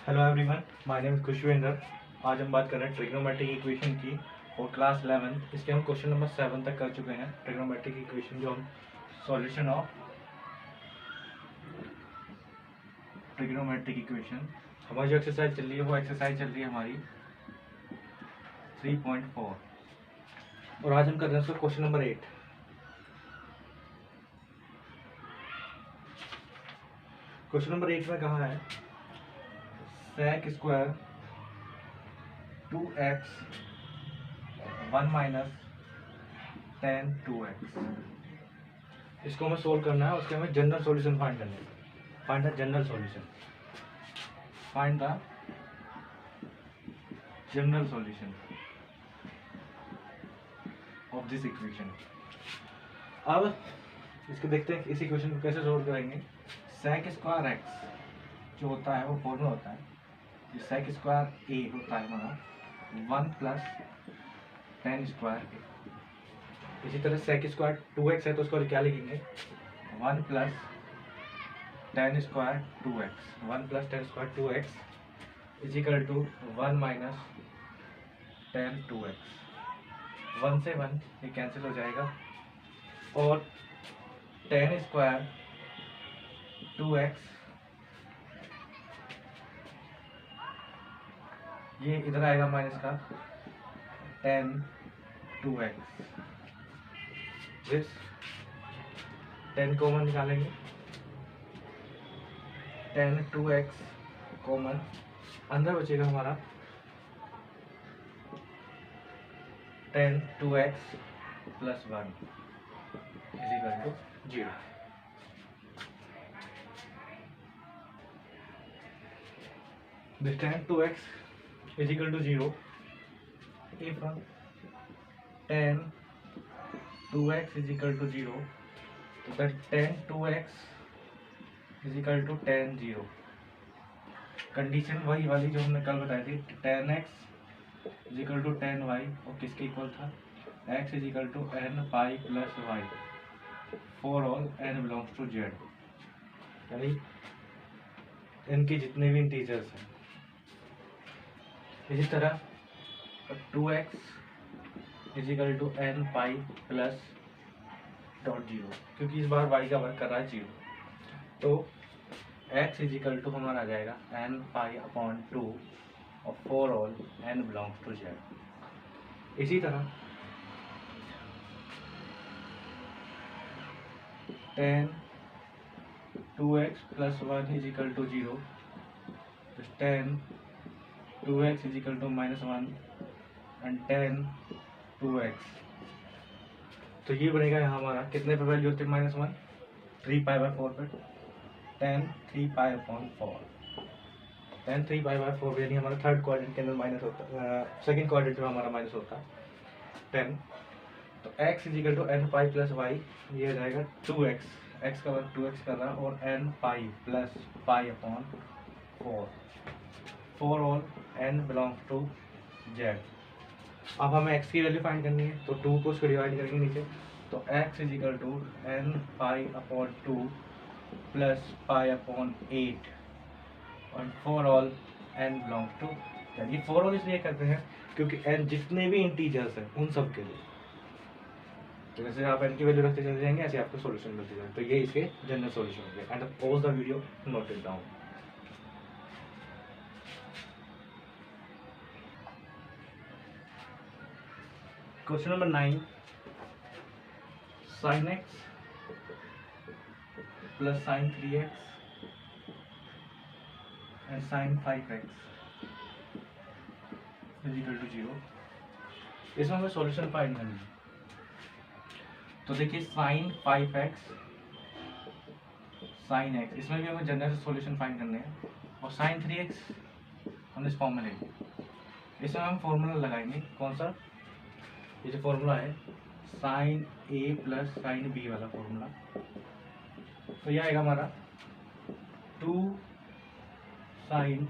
Hello everyone, my name is Khushwinder. आज हम बात कर रहे हैं ट्रिग्नोमेट्रिक इक्वेशन की और क्लास 11 इसके हम क्वेश्चन नंबर 7 तक कर चुके हैं। ट्रिग्नोमेट्रिक इक्वेशन जो हम सॉल्यूशन ऑफ ट्रिग्नोमेट्रिक इक्वेशन, हमारी जो एक्सरसाइज चल रही है वो एक्सरसाइज चल रही है हमारी 3.4 और आज हम कर रहे हैं उसका क्वेश्चन नंबर 8। क्वेश्चन नंबर 8 में कहा है sec square 2x 1 minus tan 2x। इसको हमें सोल्व करना है, उसके हमें जनरल सॉल्यूशन फाइंड करना है। Find the general solution, find the general solution of this equation. अब इसको देखते हैं इस इक्वेशन को कैसे सोल्व करेंगे। sec स्क्वायर x जो होता है वो फॉर्मूला होता है, जो sec स्क्वायर a होता है हमारा 1 प्लस tan स्क्वायर a। इसी तरह sec स्क्वायर 2x है तो उसको क्या लिखेंगे 1 plus tan square 2x। 1 plus tan square 2x is equal to 1 minus tan 2x। 1 से 1 ये कैंसिल हो जाएगा और tan स्क्वायर 2x ये इधर आएगा माइनस का tan 2x। This tan common निकालेंगे, tan 2x कॉमन, अंदर बचेगा हमारा tan 2x plus 1 is equal to 0। This tan 2x is equal to 0 if tan 2x is equal to 0, तो that tan 2x is equal to tan 0। Condition वही वाली जो हमने कल बताई थी, tan x is equal to tan y और किसके इक्वल था x is equal to n pi plus y for all n belongs to z, यानी n के जितने भी इंटीजर्स हैं। इसी तरह 2x is equal to n pi plus dot 0, क्योंकि इस बार y का वर्क कर रहा है 0, तो x इज इक्वल टू हमारा आ जाएगा n पाई अपॉन 2 और for all n belongs to z। इसी तरह tan 2x plus 1 is equal to 0, tan 2x is equal to minus 1 and tan 2x, तो ये बनेगा यहाँ हमारा कितने पे वैल्यू होती है माइनस 1 3 पाई बाई 4 पे, tan 3 pi upon 4। tan 3 pi by 4 यानी हमारा थर्ड क्वाड्रेंट के अंदर माइनस होता, सेकंड क्वाड्रेंट में हमारा माइनस होता 10, तो x is equal to n pi plus y, ये हो जाएगा 2x, x का वर्क 2x कर रहा है और n pi plus pi upon 4 for all n belongs to z। अब हमें x की वैल्यू फाइंड करनी है, तो 2 को उसको डिवाइड करेंगे नीचे, तो x is equal to n pi upon 2 plus pi upon 8 और for all n belongs to, यानी फॉर ऑल इसलिए करते हैं क्योंकि n जितने भी इंटीजर्स हैं उन सब के लिए, तो जैसे आप n की वैल्यू रखते चले जाएंगे ऐसे आपको सॉल्यूशन मिलते जाएंगे। तो ये इसके जनरल सॉल्यूशन हो गए। And pause the video, note it down. Question number 9, sin x plus sin 3x and sin 5x is equal to 0। इसमें हमें सॉल्यूशन फाइंड करना है, तो देखिए sin 5x sin x, इसमें भी हमें जनरल सॉल्यूशन फाइंड करने हैं और sin 3x हमने इस फॉर्म में ले लिया। इसमें हम फॉर्मूला लगाएंगे, कौन सा, ये जो फॉर्मूला है sine a plus sine b वाला फॉर्मूला, तो यह आएगा हमारा 2 sine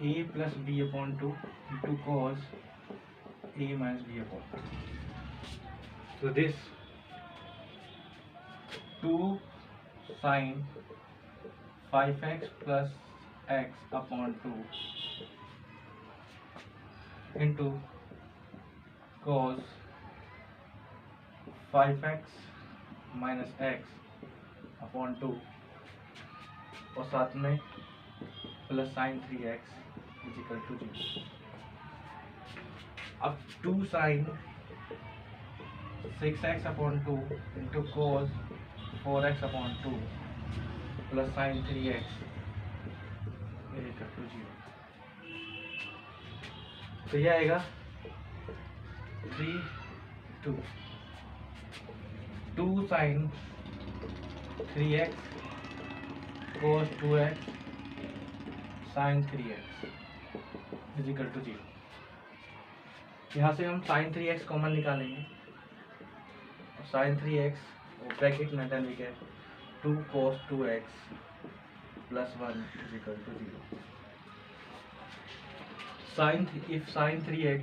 a plus b upon 2 into cos a minus b upon 2। तो this 2 sin 5x plus x upon 2 into cos 5x minus x upon 2 और साथ में plus sine 3x is equal to 0। अब 2 sine 6x upon 2 into cos 4x upon 2 plus sine 3x is equal to 0। तो यह आएगा 2 sine 3x cos 2x sine 3x is equal to 0। यहाँ से हम साइन 3x कॉमन निकालेंगे और साइन 3x ब्रैकेट में then we get 2 cos 2x plus 1 is equal to 0। if sin 3x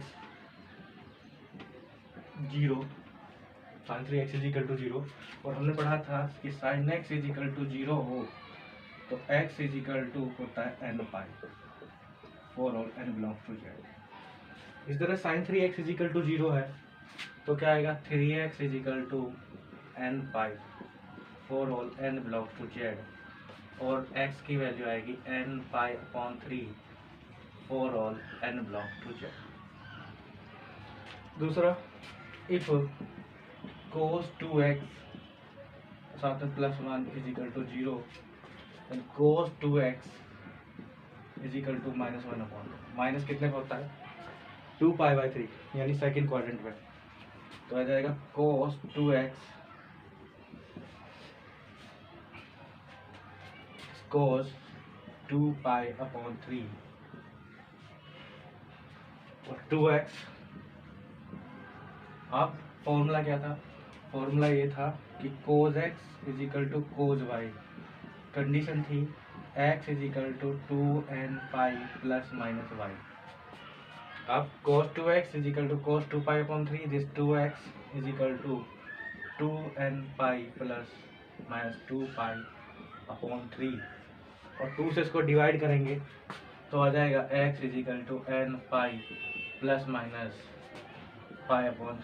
0 sin 3x is equal to 0 और हमने पढ़ा था कि sin x इजिकल टू 0 हो तो x इजिकल टू होता है n pi for all n belongs to z। इस तरह sin 3x इजिकल टू 0 है तो क्या आएगा 3x is equal to n pi for all n belongs to z और x की वैल्यू आएगी n pi upon 3 for all n belongs to z। दूसरा इफ cos 2x साथ में plus 1 is equal to 0 and cos 2x is equal to minus 1 upon minus कितने का होता है 2 पाई बाई 3 यानी सेकेंड क्वाड्रेंट में। तो आ जाएगा cos 2x cos 2 pi upon 3 और 2x। अब फॉर्मूला क्या था, फॉर्मूला ये था कि cos x is equal to cos y। Condition थी x is equal to 2n pi plus minus y। अब cos 2x is equal to cos 2 pi upon 3 this 2x is equal to 2n pi plus minus 2 pi upon 3 और 2 से इसको divide करेंगे तो आ जाएगा x is equal to n pi plus minus pi upon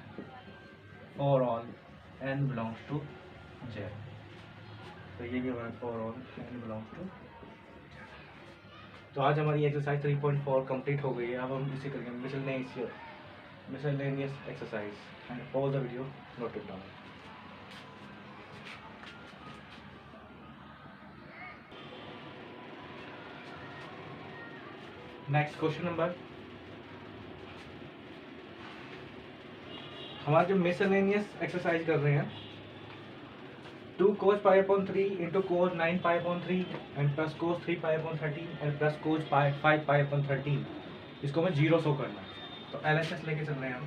for all n belongs to z। तो ये भी हमारा for all n belongs to. तो आज हमारी एक्सरसाइज 3.4 कंप्लीट हो गई है। अब हम इसे करेंगे miscellaneous exercise and pause the video, note it down. Next question number, हमारा जो मिसलेनियस एक्सरसाइज कर रहे हैं 2 cos pi upon 3 into cos 9 pi upon 3 and plus cos 3 pi upon 13 and plus cos 5 pi upon 13, इसको हमें zero show करना है। तो LHS लेके चल रहे हैं हम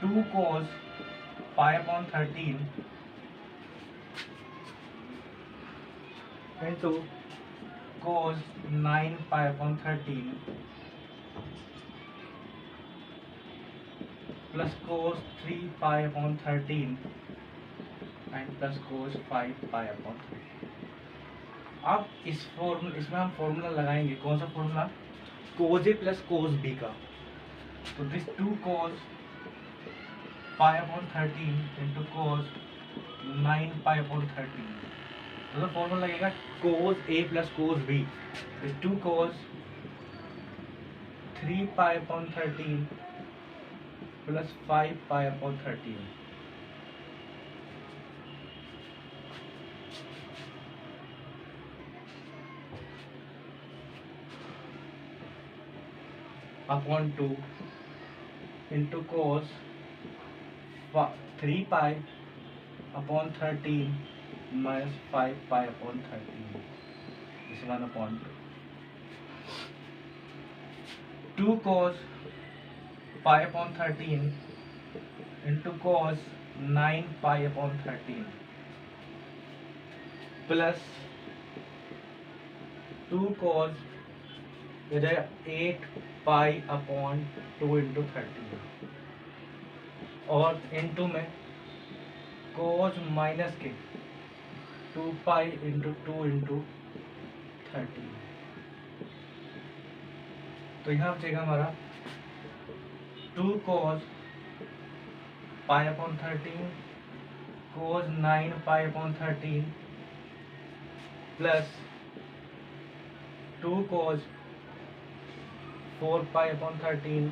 2 cos pi upon 13 into cos 9 pi upon 13 plus cos 3 pi upon 13 and plus cos 5 pi upon 3। अब इसमें हम फॉर्मूला लगाएंगे, कौन सा formula, cos a plus cos b का। तो this 2 cos pi upon 13 into cos 9 pi upon 13, तो formula लगेगा cos a plus cos b, this 2 cos 3 pi upon 13 plus 5 pi upon 13 upon 2 into cos 3 pi upon 13 minus 5 pi upon 13 इस 1 upon 2 cos pi upon 13 into cos 9 पाई upon 13 plus 2 cos 8 पाई upon 2 into 13 और into में cos minus के 2 pi into 2 into 13 तो यहाँ बचेगा हमारा 2 cos pi upon 13 cos 9 पाई upon 13 plus 2 cos 4 पाई upon 13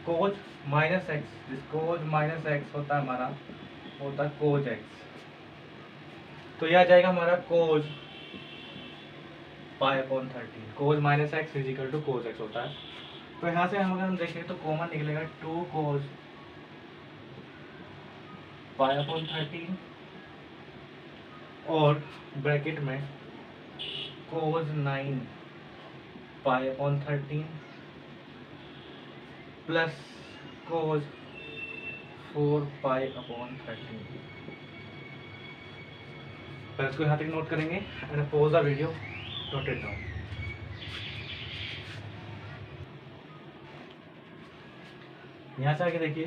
cos minus x, cos minus x होता है हमारा, होता है cos एक्स। तो यह आ जाएगा हमारा cos pi upon 13, cos minus x is equal to cos x होता है। तो यहाँ से अगर हम देखें तो कॉमन निकलेगा 2 cos पाई अपॉन 13 और ब्रैकेट में cos 9 पाई अपॉन 13 प्लस cos 4 पाई अपॉन 13। पहले इसको यहाँ तक नोट करेंगे and pause the video, note it down. यहाँ से आगे देखिए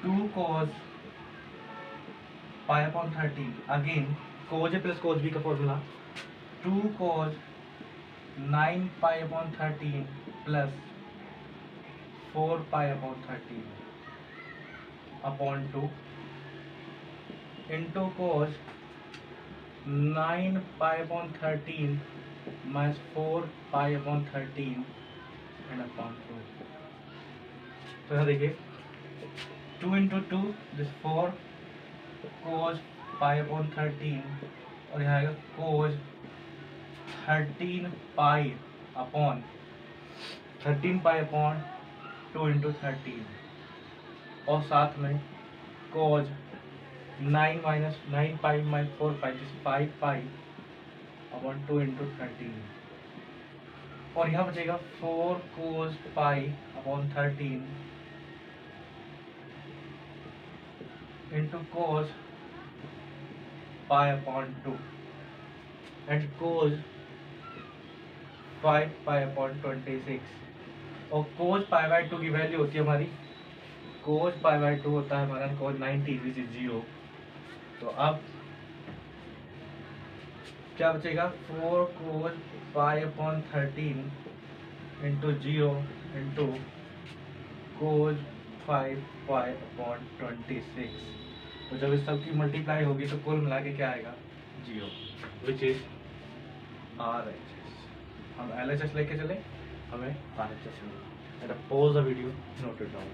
2 cos pi upon 13, again cos ए प्लस cos बी का formula 2 cos 9 pi upon 13 plus 4 pi upon 13 upon 2 into cos 9 pi upon 13 minus 4 pi upon 13 and upon 2। तो यहाँ देखिए 2 into 2 this 4 cos pi upon 13 और यहाँ आएगा cos 13 पाई upon 2 into 13 और साथ में cos 9 माइनस 9 पाई माइनस 4 पाई 5 पाई अपॉन 2 इंटू 13 और यहाँ बचेगा 4 cos pi upon 13 into cos pi upon 2 and cos 5 pi upon 26 और cos पाई बाई 2 की वैल्यू होती है हमारी, cos पाई बाई 2 होता है हमारा cos 90 विच इज 0। तो अब क्या बचेगा 4 cos pi upon 13 into 0 into cos 5 pi upon 26। तो जब इस सब की मल्टीप्लाई होगी तो कुल मिला के क्या आएगा 0 विच इज RHS। हम LHS लेके चले, हमें RHS मिला। Pause the video, note it down.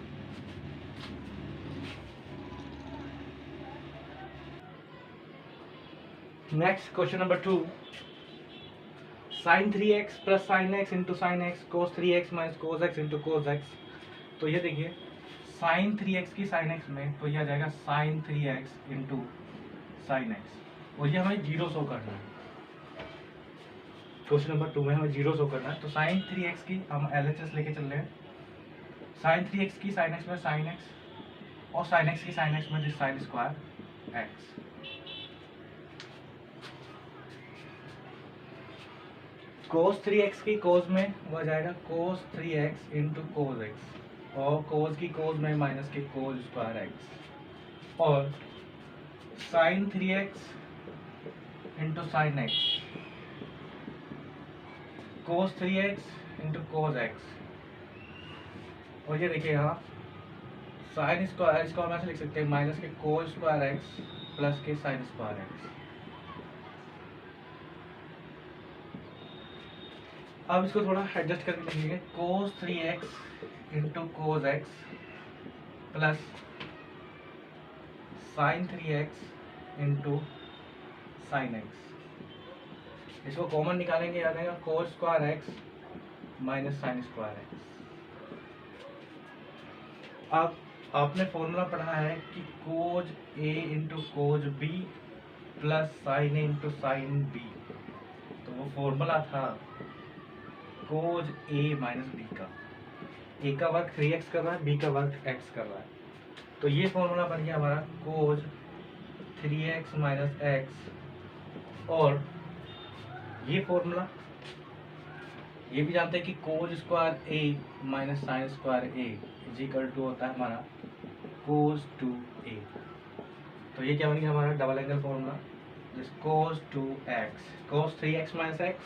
Next question number 2, sin 3x plus sin x into sine x cos 3x minus cos x into cos x। तो ये देखिए sin 3x की sin x में तो ये आ जाएगा sin 3x into sine x और ये हमें 0 शो करना है। क्वेश्चन नंबर 2 में हमें 0 शो करना है। तो sin 3x की हम LHS लेके चल रहे हैं। sin 3x की sin x में sin x और sin x की sin x में sin square x। cos 3x की cos में वो आ जाएगा cos 3x into cos x और cos की cos में माइनस के cos स्क्वायर x और sin 3x into sine x cos 3x into cos x और ये देखिए यहाँ साइन स्क्वायर इसको हम ऐसे लिख सकते हैं माइनस के cos स्क्वायर x प्लस के साइन स्क्वायर x। अब इसको थोड़ा एडजस्ट करके लिखेंगे cos 3x into cos x plus sin 3x into sine x। इसको कॉमन निकालेंगे, आ जाएगा cos square x minus sine square x। अब आपने फॉर्मूला पढ़ा है कि cos a into cos b plus sin a into sine b। तो वो फॉर्मूला था cos a माइनस b का, a का वर्ग 3x कर रहा है, b का वर्ग x कर रहा है। तो ये फॉर्मूला बन गया हमारा cos 3x माइनस x और ये फॉर्मूला ये भी जानते हैं कि cos square a minus sine square a is equal to होता है हमारा cos 2a। तो ये क्या बन गया हमारा double angle formula this cos 2x, cos 3x minus x,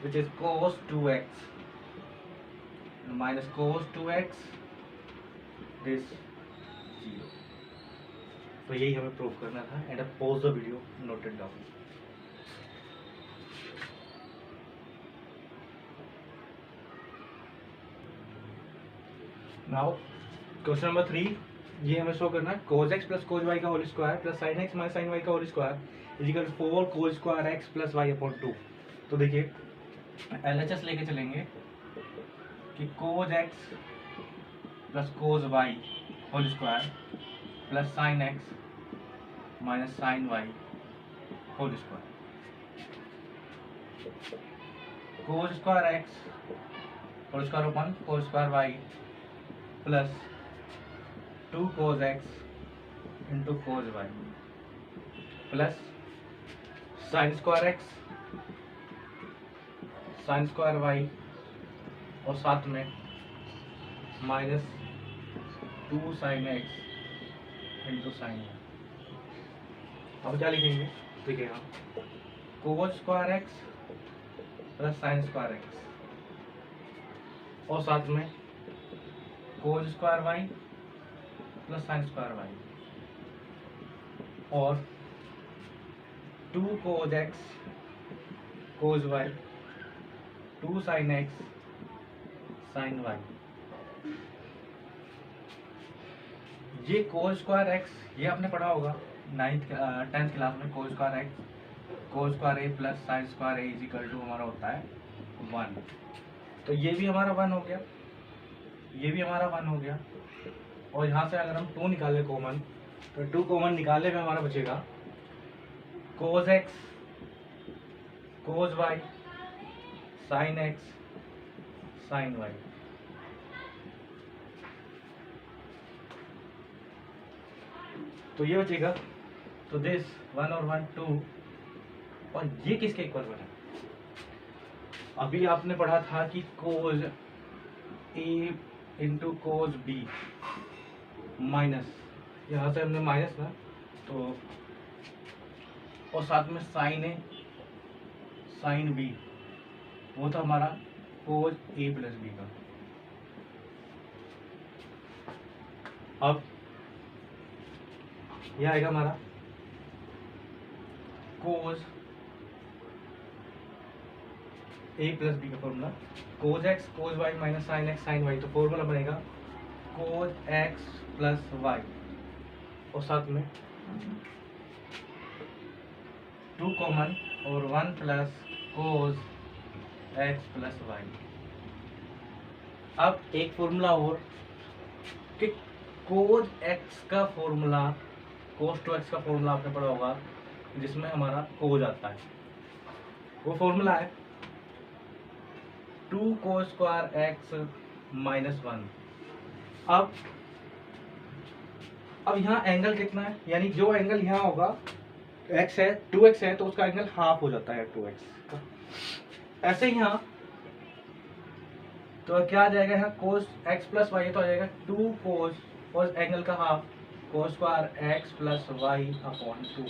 which is cos 2x minus cos 2x, this 0. तो यही हमें प्रूव करना था. And pause the video, note it down. Now question number 3, ये हमें शो करना है cos x plus cos y का whole square plus sin x minus sin y का whole square is equal 4 cos square x plus y upon 2. तो देखिए LHS लेके चलेंगे कि cos x plus cos y whole square plus sin x minus sin y whole square. cos square x whole square upon cos square y plus 2 cos x into cos y plus sin square x sin square y और साथ में minus 2 sin x into sin y. अब क्या लिखेंगे? देखिए यहाँ cos square x plus sin square x और साथ में cos square y plus sin square y और 2 cos x cos y 2 sin x sin y. ये cos स्क्वायर x ये आपने पढ़ा होगा 10th क्लास में. cos square x cos square a plus sin square a is equal to हमारा होता है 1. तो ये भी हमारा 1 हो गया, ये भी हमारा 1 हो गया. और यहाँ से अगर हम 2 निकाले कॉमन, तो 2 कॉमन निकालने में हमारा बचेगा cos x cos y sin x sin y. तो ये बचेगा. तो दिस 1 और 1 2. और ये किसके इक्वल बना? अभी आपने पढ़ा था कि cos a into cos b minus, यहाँ से हमने माइनस ना, तो और साथ में sin a sin b, वो था हमारा cos a प्लस b का. अब यह आएगा हमारा cos a प्लस b का formula cos x cos y minus sin x sin y. तो फॉर्मूला बनेगा cos x प्लस y और साथ में 2 कॉमन और 1 plus cos x plus y. अब एक फॉर्मूला और कि cos x का फॉर्मूला cos 2x का फॉर्मूला आपने पढ़ा होगा जिसमें हमारा cos आता है. वो फॉर्मूला है 2 cos स्क्वायर x माइनस 1. अब यहाँ एंगल कितना है? यानी जो एंगल यहाँ होगा x है 2x है तो उसका एंगल हाफ हो जाता है 2x का. ऐसे ही यहाँ तो क्या आ जाएगा? यहाँ cos x प्लस y तो आ जाएगा 2 cos और एंगल का half cos square x plus y upon 2.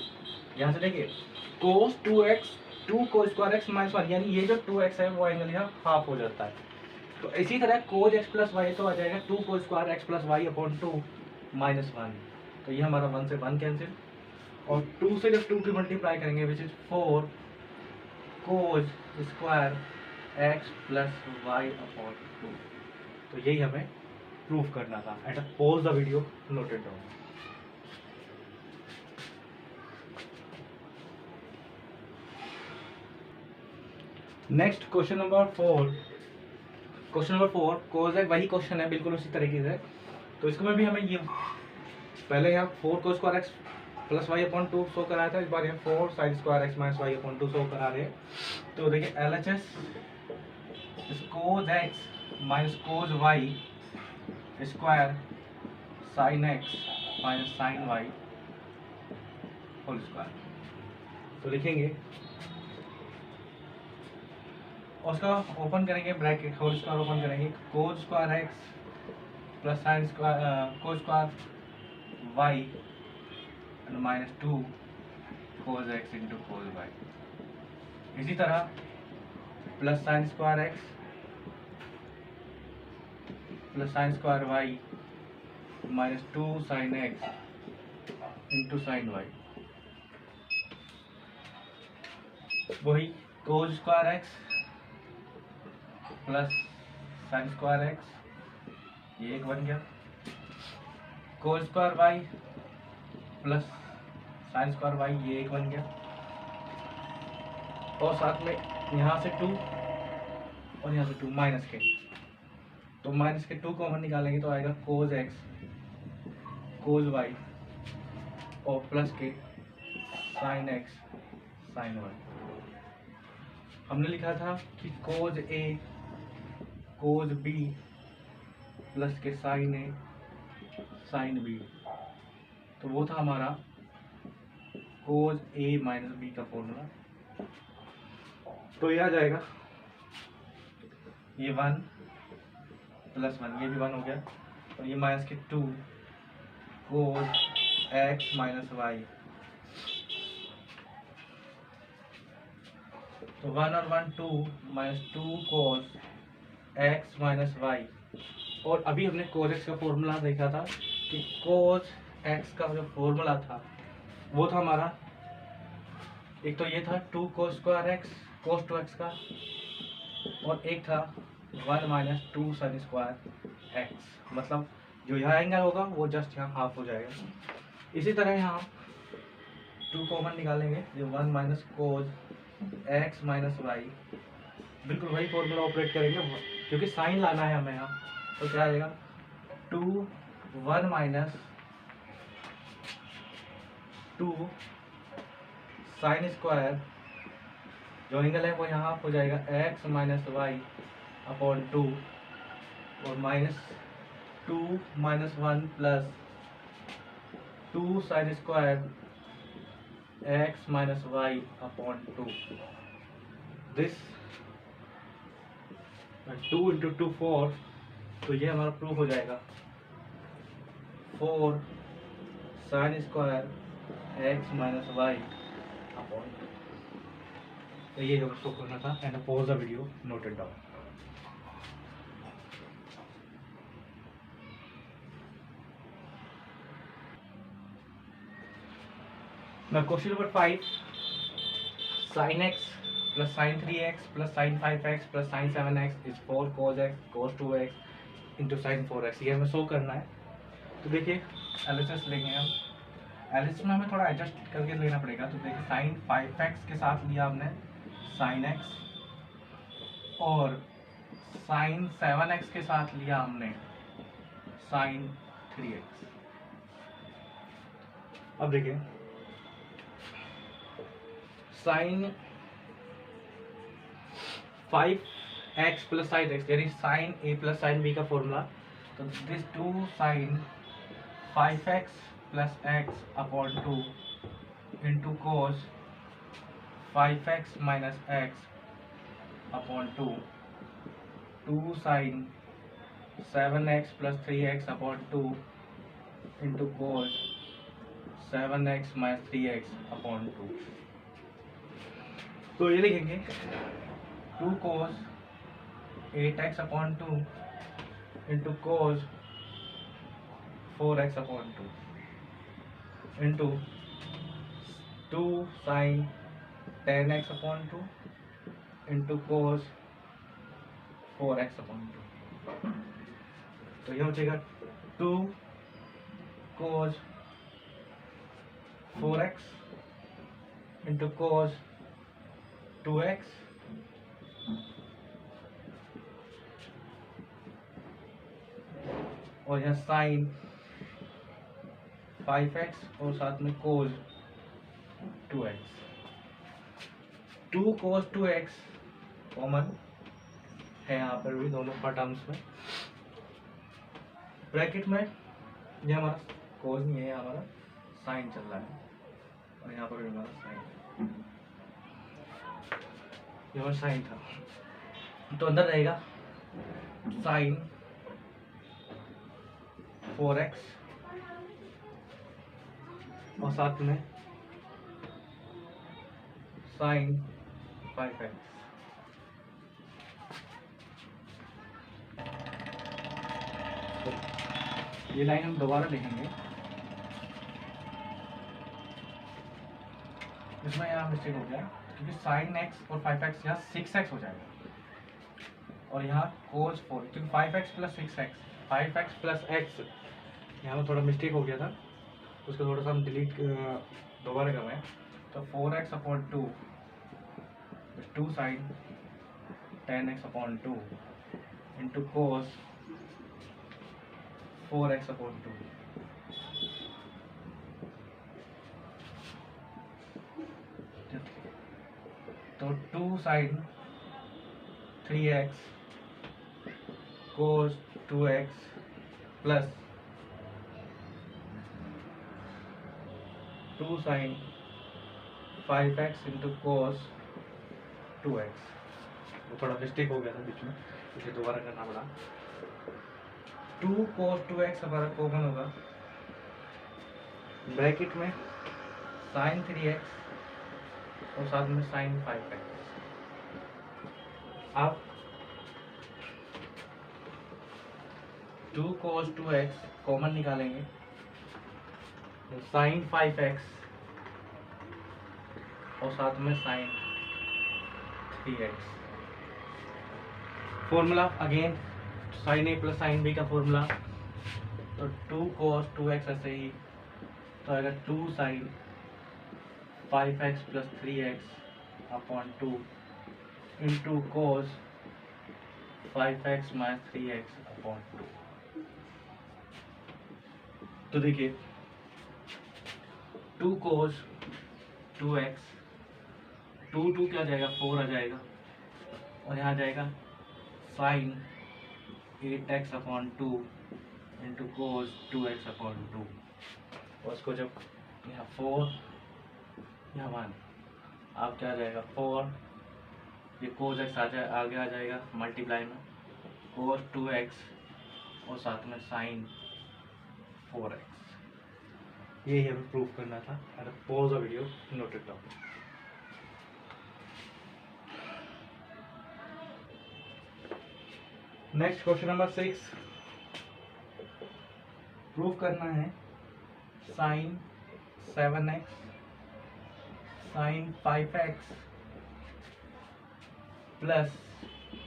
यहाँ से देखिए cos 2x 2 cos square x minus 1, यानी ये जो 2x है वो एंगल यहाँ हाफ हो जाता है. तो इसी तरह cos x प्लस y तो आ जाएगा 2 cos square x plus y upon 2 minus 1. तो ये हमारा 1 से 1 कैंसिल और 2 से जब 2 की मल्टीप्लाई करेंगे which is 4 cos square x plus y upon 2. तो यही हमें प्रूफ करना था. At pause the video, note it down. Next question number 4. Question number 4 cos x वही क्वेश्चन है बिल्कुल उसी तरीके से. तो इसमें भी हमें ये पहले यहाँ 4 cos square x plus y upon 2 show कराया था. इस बार यहाँ 4 sin square x minus y upon 2 show करा रहे हैं. तो देखिए LHS cos x minus cos y square sin x minus sin y whole square. तो लिखेंगे और उसका ओपन करेंगे ब्रैकेट, होल स्क्वायर ओपन करेंगे cos square x plus sin square cos square y minus 2 cos x into cos y. इसी तरह plus sine square X plus sine square Y minus 2 sine X into sine Y. वही cos square X plus sine square X, ये एक बन गया। Cos square Y plus sine square Y, ये एक बन गया। और साथ में यहाँ से 2 और यहाँ से 2 माइनस के, तो माइनस के 2 कॉमन निकालेंगे तो आएगा कोज एक्स कोज वाई और प्लस के साइन एक्स साइन वाई। हमने लिखा था कि कोज ए कोज बी प्लस के साइन ए साइन बी, तो वो था हमारा कोज ए माइनस बी का फॉर्मूला। तो ये आ जाएगा, ये 1 प्लस 1, ये भी 1 हो गया, और ये माइनस के 2 कोज एक्स माइनस वाई, तो 1 और 1 2 minus 2 cos x minus Y. और अभी हमने कोज एक्स का फॉर्मूला देखा था कि कोज एक्स का जो फॉर्मूला था वो था हमारा, एक तो ये था 2 कोस स्क्वायर एक्स कोस 2x का, और एक था 1 माइनस 2 साइन स्क्वायर एक्स, मतलब जो यहाँ एंगल होगा वो जस्ट यहाँ हाफ हो जाएगा। इसी तरह यहाँ 2 कॉमन निकालेंगे, जो 1 minus cos x minus y, बिल्कुल वही फॉर्मूला ऑपरेट करेंगे क्योंकि साइन लाना है हमें यहाँ। तो क्या आएगा 2 1 माइनस 2 साइन स्क्वायर, जो एंगल है वो यहाँ हाफ हो जाएगा, एक्स माइनस वाई अपॉन 2, और minus 2 minus 1 plus 2 sine square x minus y upon 2। This 2 into 2 4, तो ये हमारा प्रूफ हो जाएगा 4 sine square x minus y upon. तो ये हमको करना था, and pause the video, note it down. Now question number 5, sin x plus sin 3x plus sin 5x plus sin 7x is 4 cos x cos 2x into sin 4x। ये हमें show करना है। तो देखिए एलएचएस लेंगे हम, LHS में हमें थोड़ा एडजस्ट करके लेना पड़ेगा। तो देखिए sin 5x के साथ लिया हमने sin x, और sin 7x के साथ लिया हमने sin 3x। अब देखिए sin 5x plus sign x, यानी sin a plus sin b का फॉर्मूला। तो this 2 sin 5x plus x upon 2 into cos 5x minus x upon 2, 2 sin 7x plus 3x upon 2 into cos 7x minus 3x upon 2। तो ये लिखेंगे 2 cos 8x upon 2 into cos 4x upon 2 into 2 sin 10x upon 2 into cos 4x upon 2। तो ये हो जाएगा 2 cos 4x into cos 2x और यहाँ sin 5x और साथ में cos 2x। 2 cos 2x common है यहाँ पर भी दोनों का टर्म्स में। ब्रैकेट में ये हमारा cos नहीं है, हमारा sin चल रहा है, और यहाँ पर भी हमारा sin, ये हमारा sin था। तो अंदर रहेगा sin 4x और साथ में साइन 5x। ये लाइन हम दोबारा लिखेंगे, इसमें यहाँ मिस्टेक हो गया क्योंकि साइन x और 5x यहाँ 6x हो जाएगा और यहाँ कोस 4, क्योंकि 5x plus 6x, 5x plus x, यहाँ में थोड़ा मिस्टेक हो गया था, उसको थोड़ा सा हम डिलीट दोबारा करवाएं। तो 4x upon 2 2 sine 10x upon 2 into cos 4x upon 2। तो 2 sine 3x cos 2x plus 2 sine 5x into cos 2x। वो थोड़ा मिस्टेक हो गया था बीच में, इसे दोबारा करना पड़ा। 2 कोस 2x हमारा कॉमन होगा, ब्रैकेट में साइन 3x और साथ में साइन 5x। अब 2 cos 2x कॉमन निकालेंगे, तो साइन 5x और साथ में sine 3x। Formula again sine A plus sine B का फॉर्मूला, तो 2 cos 2x ऐसे ही, तो अगर 2 sine 5x plus 3x upon 2 into cos 5x minus 3x upon 2। तो देखिए 2 कोस 2x, 2 क्या आ जाएगा, 4 आ जाएगा और यहाँ आ जाएगा sine 8x upon 2 into cos 2x upon 2। और उसको जब यहाँ 4 यहाँ 1, अब क्या आ जाएगा 4, ये कोस x आगे आ जाएगा मल्टीप्लाई में कोस 2x और साथ में साइन 4x। यही हमें प्रूव करना था। अगर pause the video, note it down. Next question number 6, prove करना है sine 7x sine 5x plus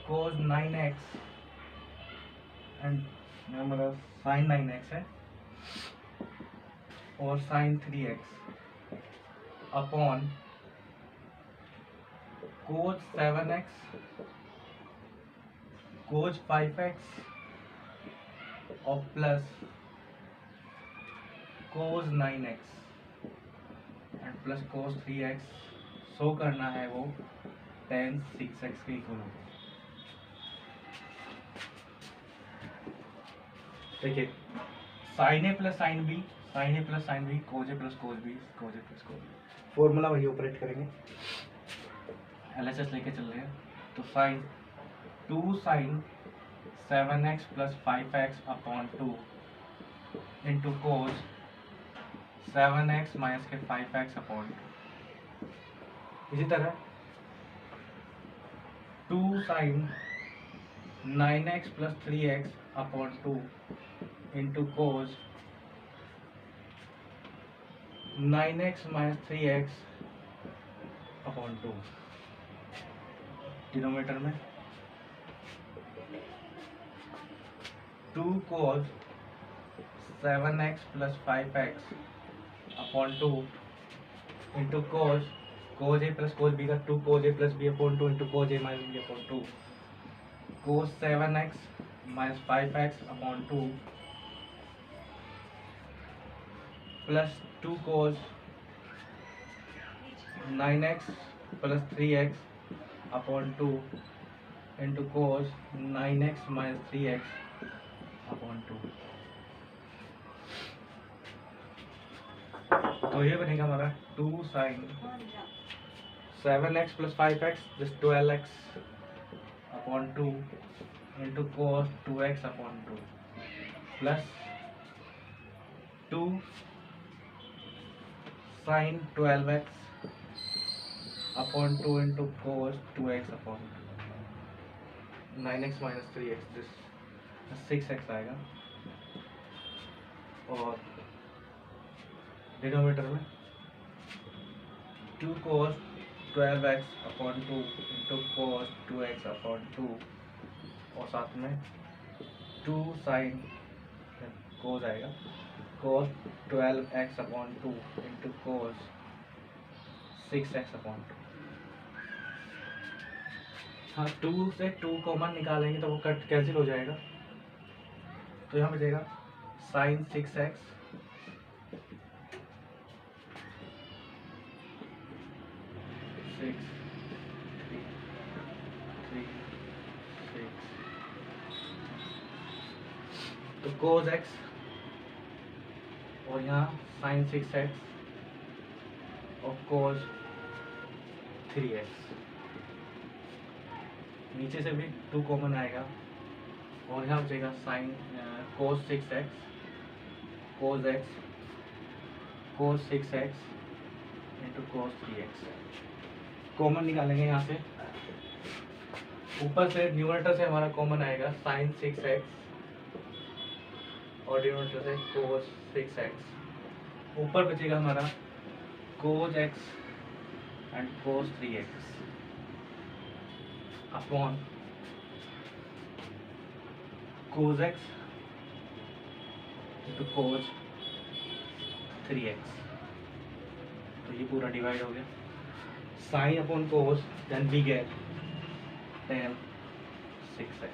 cos 9x and हमारा साइन 9x है और साइन 3x अपॉन कोस 7x कोस 5x और plus cos 9x and plus cos 3x। Show करना है वो tan 6x के इक्वल होगा। देखिए sine A plus sine B, sine A plus sine B, cos A plus cos B, cos A plus cos B. Formula वही operate करेंगे, LHS लेके चल रहे हैं। तो sine 2 sine 7x plus 5x upon 2 into cos 7x minus के 5x upon 2। इसी तरह 2 sign 9x plus 3x upon 2 into cos 9x minus 3x upon 2। Denominator में 2 cos 7x plus 5x upon 2 into cos cos A plus cos B का 2 cos A plus B upon 2 into cos A minus B upon 2 cos 7x minus 5x upon 2 plus 2 cos 9x plus 3x upon 2 into cos 9x minus 3x upon 2। तो ये बनेगा हमारा 2 sine 7x plus 5x this 12x upon 2 into cos 2x upon 2 plus 2 sine 12x upon 2 into cos 2x upon 9x minus 3x, this 6x आएगा, और denominator में 2 cos 12x upon 2 into cos 2x upon 2, और साथ में 2 sine cos आएगा, cos 12x upon 2 into cos 6x upon 2। हाँ, 2 से 2 common निकालेंगे तो वो कट कैंसिल हो जाएगा, तो यहाँ बचेगा साइन 6x तो cos x, और यहाँ साइन 6x और cos 3x, नीचे से भी 2 कॉमन आएगा, और यहाँ बचेगा sine cos 6x cos x cos 6x into cos 3x, common निकालेंगे यहाँ से, ऊपर से न्यूमरेटर से हमारा कॉमन आएगा साइन 6x और डिनोमिनेटर से cos 6x, ऊपर बचेगा हमारा cos x and cos 3x upon cos x into cos 3x, तो ये पूरा डिवाइड हो गया, sine upon cos, then we get tan 6x,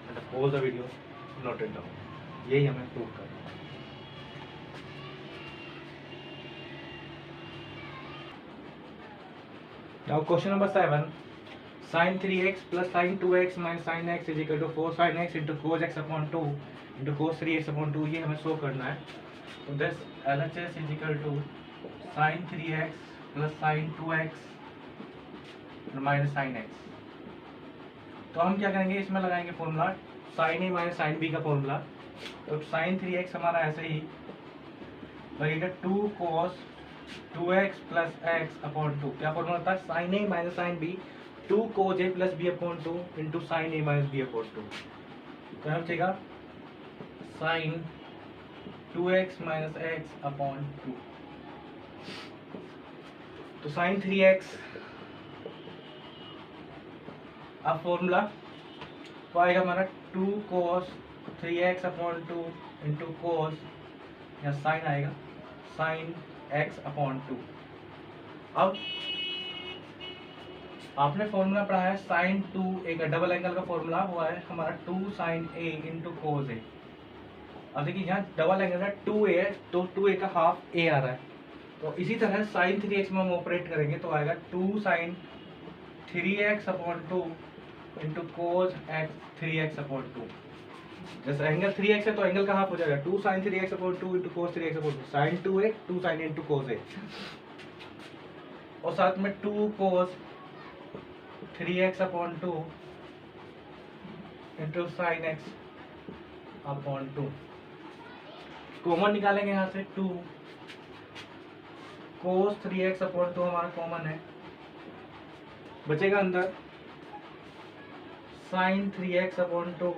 and pause the video, note it down, यही हमें प्रूव करना है। Now question number 7, sin 3x plus sin 2x minus sin x is equal to 4 sin x into cos x upon 2 into cos 3x upon 2, ये हमें show करना है, तो this LHS is equal to sin 3x plus sin 2x minus sin x, तो हम क्या करेंगे, इसमें लगाएंगे formula sin a minus sin b का फॉर्मूला, तो sin 3x हमारा ऐसे ही लगेगा 2 cos 2x plus x upon 2, क्या फॉर्मूला होता है, sin a minus sin b 2 cos a plus b upon 2 into sin a minus b upon 2, तो यहाँ बचेगा sin 2x minus x upon 2, तो sin 3x अब फॉर्मूला तो आएगा हमारा 2 cos 3x अपॉन 2 इंटू कोस, या साइन आएगा sin x अपॉन 2। अब आपने फॉर्मूला पढ़ा है sin 2 एक डबल एंगल का फॉर्मूला हुआ है हमारा 2 sin a into cos a, अब देखिए यहाँ डबल एंगल है 2a है, तो 2a का हाफ a आ रहा है, तो इसी तरह sin 3x में हम ऑपरेट करेंगे तो आएगा 2 sin 3x अपॉन 2 इंटू कोस x 3x अपॉन 2, जैसे एंगल 3x है तो एंगल का हाफ हो जाएगा 2 sin 3x upon 2 into cos 3x upon 2, sin 2a 2 sin into cos a, और साथ में 2 cos 3x upon 2 into sin x upon 2, common निकालेंगे यहाँ से 2 cos 3x अपॉन 2 हमारा कॉमन है, बचेगा अंदर sin 3x अपॉन 2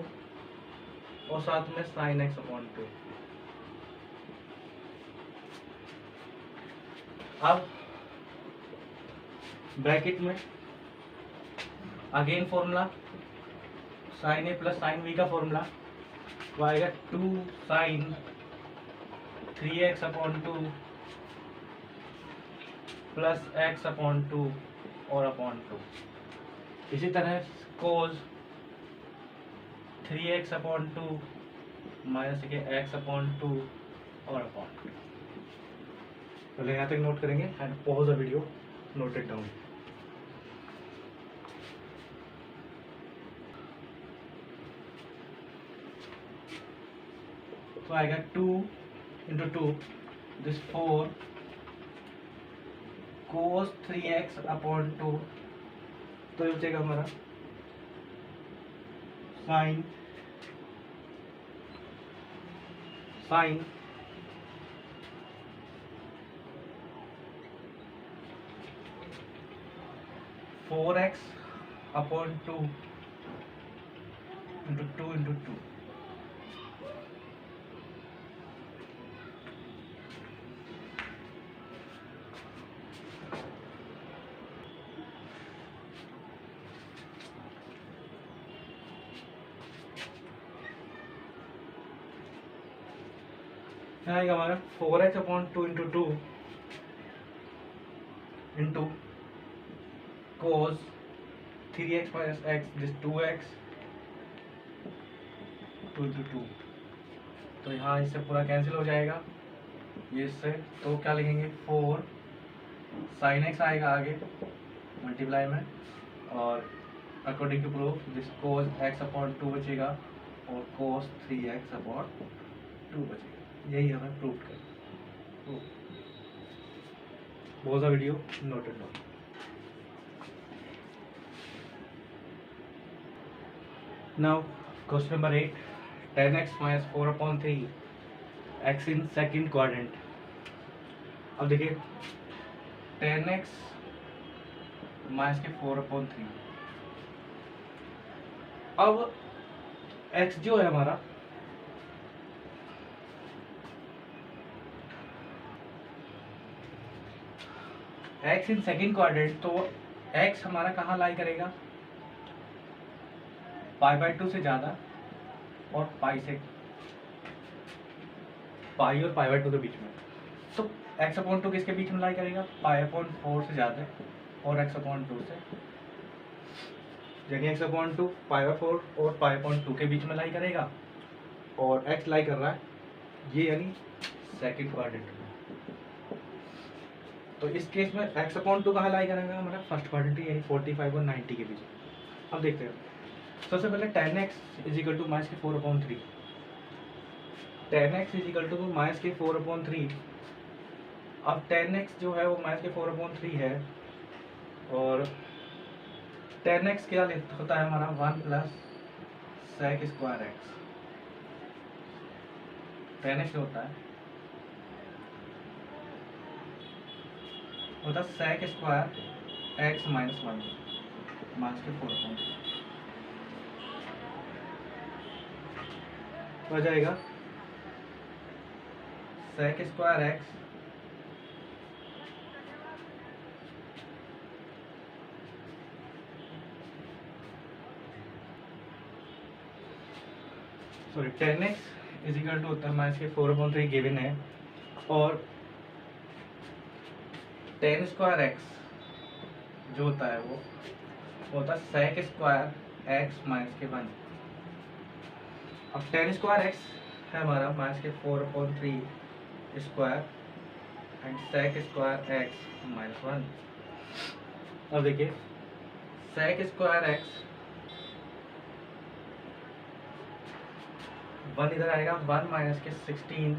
और साथ में sin x अपॉन 2। अब ब्रैकेट में again formula sin a plus sin b का फॉर्मूला, वो आएगा 2 sin 3x upon 2 plus x upon 2 और अपॉन 2, इसी तरह cos 3x upon 2 minus x upon 2 और अपॉन 2, पहले यहाँ तक नोट करेंगे and pause the video, note it down. तो आएगा 2 into 2 this 4 cos 3x upon 2, तो ये बचेगा हमारा sign 2 4x upon 2 into 2 into 2। यहाँ आएगा हमारा 4x upon 2 into 2 into cos 3x minus x this 2x 2 into 2। तो यहाँ इससे पूरा कैंसिल हो जाएगा ये इससे, तो क्या लिखेंगे 4 साइन x आएगा आगे मल्टीप्लाई में, और according to proof this cos x upon 2 बचेगा और कोस 3x अपॉन 2 बचेगा। यही हमें प्रूव करना। बहुत सा video noted down. Now question number 8, 10x minus 4 upon 3 x in second quadrant. अब देखिए 10x माइनस के 4 अपॉन 3, अब x जो है हमारा x इन सेकेंड क्वाड्रेंट, तो x हमारा कहाँ लाई करेगा, π/2 से ज़्यादा और पाई से पाई और π/2 के बीच में। तो x अपॉन 2 किसके बीच में लाई करेगा, π/4 से ज़्यादा और x अपॉन 2 से, यानी x अपॉन 2 π/4 और π/2 के बीच में लाई करेगा, और x लाई कर रहा है ये यानी सेकेंड क्वाड्रेंट में। तो इस केस में x अपॉन 2 कहाँ लाई करेगा, हमारा फर्स्ट क्वाड्रेंट यानी 45 और 90 के बीच में। अब देखते हैं सबसे पहले 10x is equal to minus के 4 upon 3, 10x is equal to minus के 4 अपॉन 3। अब 10x जो है वो माइनस के 4 अपॉन 3 है, और 10x क्या होता है हमारा 1 plus sec square x। 10x होता है sec square x minus 1 minus के 4 अपॉन 3 हो जाएगा sec square x sorry 10x is equal to होता है माइनस के 4 अपॉन 3 गिवन है, और 10 स्क्वायर x जो होता है वो होता है सेक स्क्वायर x माइनस के 1। अब 10 स्क्वायर x है हमारा माइनस के 4 upon 3 square and sec square x minus 1। अब देखिए सेक स्क्वायर x 1 इधर आएगा, 1 माइनस के 16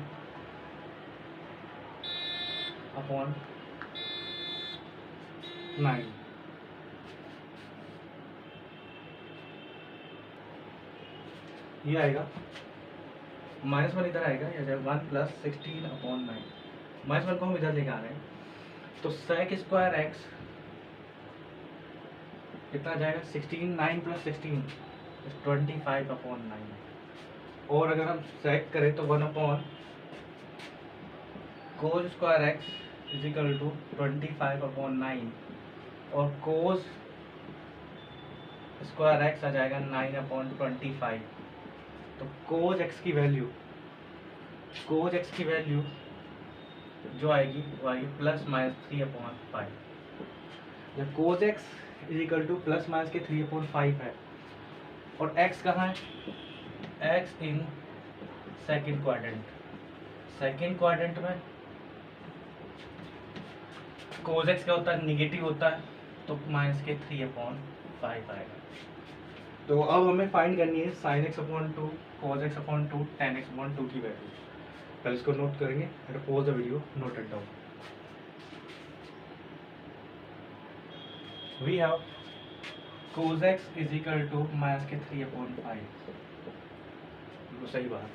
अपॉन 9। ये आएगा माइनस 1 इधर आएगा, या जाए 1 प्लस 16 अपॉन 9। माइनस 1 को हम इधर लेके आ रहे हैं, तो सेक स्क्वायर x कितना जाएगा 16, 9 प्लस 16 25 अपॉन 9। और अगर हम सेक करें तो 1 upon cos square x is equal to 25 upon 9, और कोस स्क्वायर x आ जाएगा 9 अपॉन 25। तो कोस x की वैल्यू जो आएगी वो आएगी प्लस माइनस 3 अपॉन 5। जब कोस x is equal two plus minus के 3 अपॉन 5 है, और x कहाँ है, x इन सेकेंड क्वाड्रेंट में कोस x क्या होता है, निगेटिव होता है, तो माइनस के 3 अपॉन 5 आएगा। तो अब हमें फाइंड करनी है sine x upon 2, cos x upon 2, tan x upon 2 की वैल्यू। पहले इसको नोट करेंगे, फिर pause the video, note it down. We have cos x is equal to minus के 3 अपॉन 5। तो सही बात,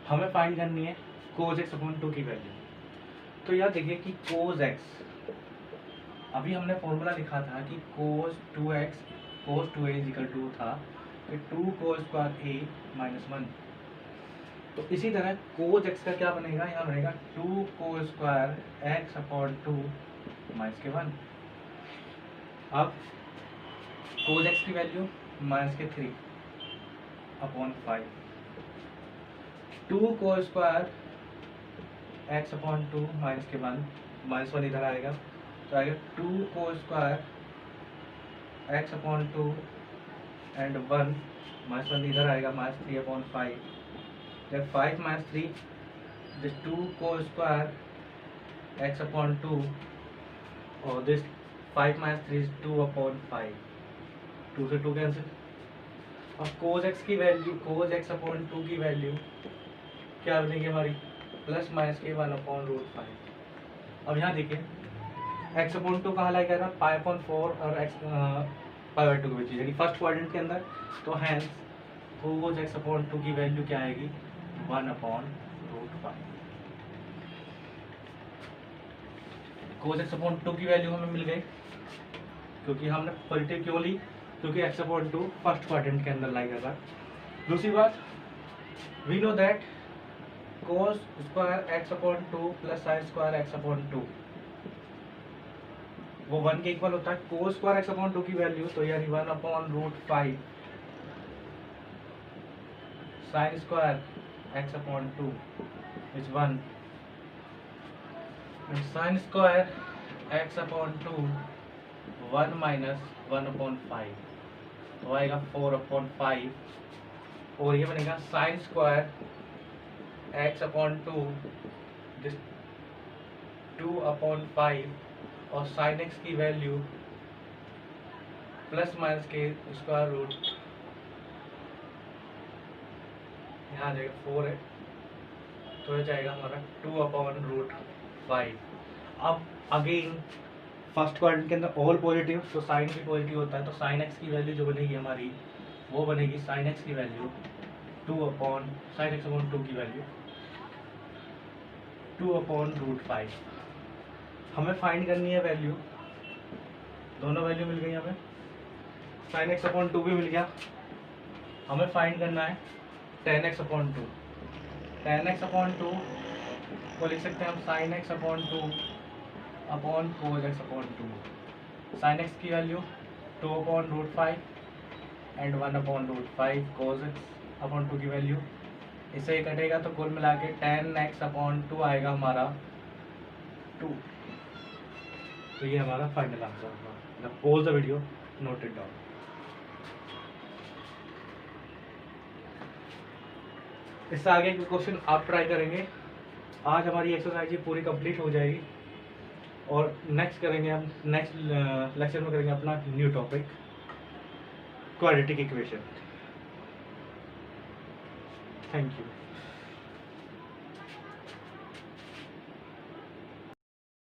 हमें फाइंड करनी है कोस x अपॉन 2 की वैल्यू। तो याद देखिए कि कोस x अभी हमने फॉर्मूला लिखा था कि cos 2x cos 2a is equal to था कि 2 cos स्क्वायर a माइनस 1। तो इसी तरह cos x का क्या बनेगा, यहाँ बनेगा 2 cos square x upon 2 minus के 1। अब cos x की वैल्यू माइनस के 3 upon 5, 2 cos square x upon 2 minus के 1, माइनस 1 इधर आएगा तो आएगा 2 cos square x upon 2 and 1 minus 1 इधर आएगा minus 3 upon 5, then 5 minus 3 this 2 cos square x upon 2 or this 5 minus 3 is 2 upon 5, 2 से 2 कैंसिल। अब cos x की वैल्यू cos x अपॉन 2 की वैल्यू क्या बनेगी हमारी प्लस माइनस के 1 अपॉन रूट 5। अब यहाँ देखिए x अपॉन 2 कहाँ लाएगा पाई अपॉन 4 और x पाई बाई 2 के बीच यानी फर्स्ट क्वाड्रेंट के अंदर, तो हैंस cos x अपॉन 2 की वैल्यू क्या आएगी 1 upon root 5। cos x upon 2 की वैल्यू हमें मिल गई क्योंकि हमने पॉजिटिव क्यों ली, क्योंकि x अपॉन 2 फर्स्ट क्वाड्रेंट के अंदर लाई गया। दूसरी बात we know that cos square x upon 2 plus sine square x upon 2 वो 1 के इक्वल होता है। cos स्क्वायर x अपॉन 2 की वैल्यू तो यानी 1 upon root 5 sine square x upon 2 is 1 and sin square x upon 2 1 minus 1 upon 5 तो आएगा 4 upon 5 और ये बनेगा sin square x upon 2 this 2 upon 5 और sin x की वैल्यू प्लस माइनस के स्क्वायर रूट, यहाँ आ जाएगा 4 है तो ये जाएगा हमारा 2 अपॉन रूट 5। अब अगेन फर्स्ट क्वाड्रेंट के अंदर ऑल पॉजिटिव तो साइन भी पॉजिटिव होता है, तो साइन एक्स की वैल्यू जो बनेगी हमारी वो बनेगी साइन एक्स की value 2 upon sine x upon 2 की वैल्यू 2 अपॉन रूट 5। हमें फाइंड करनी है वैल्यू, दोनों वैल्यू मिल गई हमें, साइन एक्स अपॉन 2 भी मिल गया। हमें फाइंड करना है tan x upon 2, tan x upon 2 को लिख सकते हैं हम sin x upon 2 upon cos x upon 2। sin x की value 2 upon root 5 and 1 upon root 5, cos x upon 2 की वैल्यू इससे ही कटेगा तो कुल मिला के tan x अपॉन 2 आएगा हमारा 2। तो ये हमारा फाइनल आंसर होगा। Pause the video, note it down. इससे आगे के क्वेश्चन आप ट्राई करेंगे। आज हमारी एक्सरसाइज पूरी कंप्लीट हो जाएगी और नेक्स्ट करेंगे हम नेक्स्ट लेक्चर में करेंगे अपना new topic quadratic equation. Thank you.